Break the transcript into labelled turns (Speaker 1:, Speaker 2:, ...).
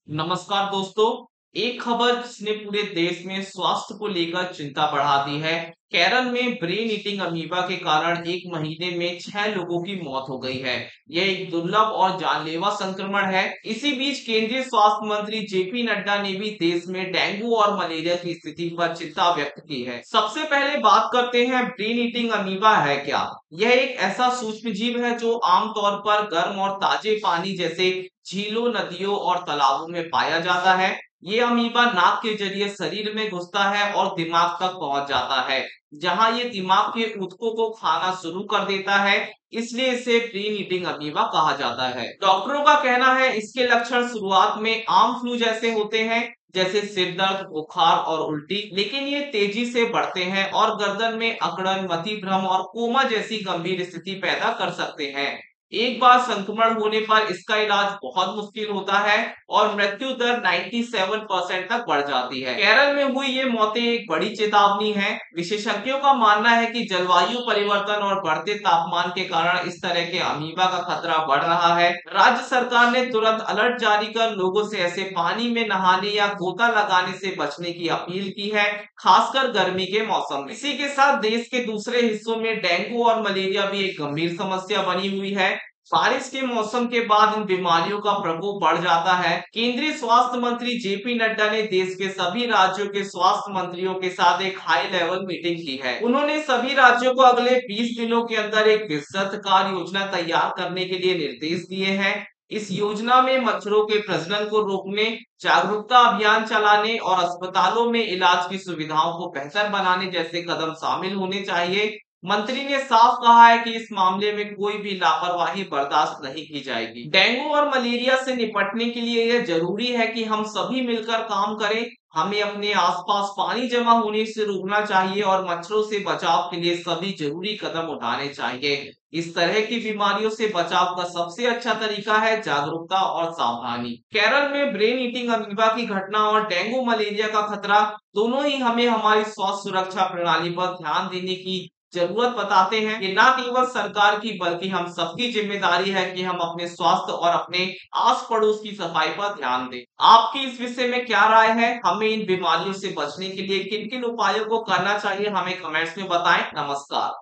Speaker 1: नमस्कार दोस्तों। एक खबर जिसने पूरे देश में स्वास्थ्य को लेकर चिंता बढ़ा दी है। केरल में ब्रेन ईटिंग अमीबा के कारण एक महीने में 6 लोगों की मौत हो गई है। यह एक दुर्लभ और जानलेवा संक्रमण है। इसी बीच केंद्रीय स्वास्थ्य मंत्री जेपी नड्डा ने भी देश में डेंगू और मलेरिया की स्थिति पर चिंता व्यक्त की है। सबसे पहले बात करते हैं, ब्रेन ईटिंग अमीबा है क्या। यह एक ऐसा सूक्ष्म जीव है जो आमतौर पर गर्म और ताजे पानी जैसे झीलों, नदियों और तालाबों में पाया जाता है। ये अमीबा नाक के जरिए शरीर में घुसता है और दिमाग तक पहुंच जाता है, जहां ये दिमाग के ऊतकों को खाना शुरू कर देता है। इसलिए इसे ब्रेन ईटिंग अमीबा कहा जाता है। डॉक्टरों का कहना है इसके लक्षण शुरुआत में आम फ्लू जैसे होते हैं, जैसे सिर दर्द, बुखार और उल्टी, लेकिन ये तेजी से बढ़ते हैं और गर्दन में अकड़न, मति भ्रम और कोमा जैसी गंभीर स्थिति पैदा कर सकते हैं। एक बार संक्रमण होने पर इसका इलाज बहुत मुश्किल होता है और मृत्यु दर 97% तक बढ़ जाती है। केरल में हुई ये मौतें एक बड़ी चेतावनी है। विशेषज्ञों का मानना है कि जलवायु परिवर्तन और बढ़ते तापमान के कारण इस तरह के अमीबा का खतरा बढ़ रहा है। राज्य सरकार ने तुरंत अलर्ट जारी कर लोगों से ऐसे पानी में नहाने या गोता लगाने से बचने की अपील की है, खासकर गर्मी के मौसम में। इसी के साथ देश के दूसरे हिस्सों में डेंगू और मलेरिया भी एक गंभीर समस्या बनी हुई है। बारिश के मौसम के बाद इन बीमारियों का प्रकोप बढ़ जाता है। केंद्रीय स्वास्थ्य मंत्री जेपी नड्डा ने देश के सभी राज्यों के स्वास्थ्य मंत्रियों के साथ एक हाई लेवल मीटिंग की है। उन्होंने सभी राज्यों को अगले 20 दिनों के अंदर एक विस्तृत कार्य योजना तैयार करने के लिए निर्देश दिए हैं। इस योजना में मच्छरों के प्रजनन को रोकने, जागरूकता अभियान चलाने और अस्पतालों में इलाज की सुविधाओं को बेहतर बनाने जैसे कदम शामिल होने चाहिए। मंत्री ने साफ कहा है कि इस मामले में कोई भी लापरवाही बर्दाश्त नहीं की जाएगी। डेंगू और मलेरिया से निपटने के लिए यह जरूरी है कि हम सभी मिलकर काम करें। हमें अपने आसपास पानी जमा होने से रोकना चाहिए और मच्छरों से बचाव के लिए सभी जरूरी कदम उठाने चाहिए। इस तरह की बीमारियों से बचाव का सबसे अच्छा तरीका है जागरूकता और सावधानी। केरल में ब्रेन ईटिंग अमीबा की घटना और डेंगू मलेरिया का खतरा दोनों ही हमें हमारी स्वास्थ्य सुरक्षा प्रणाली पर ध्यान देने की जरूरत बताते हैं। ये ना केवल सरकार की बल्कि हम सबकी जिम्मेदारी है कि हम अपने स्वास्थ्य और अपने आस पड़ोस की सफाई पर ध्यान दें। आपकी इस विषय में क्या राय है? हमें इन बीमारियों से बचने के लिए किन किन उपायों को करना चाहिए, हमें कमेंट्स में बताएं। नमस्कार।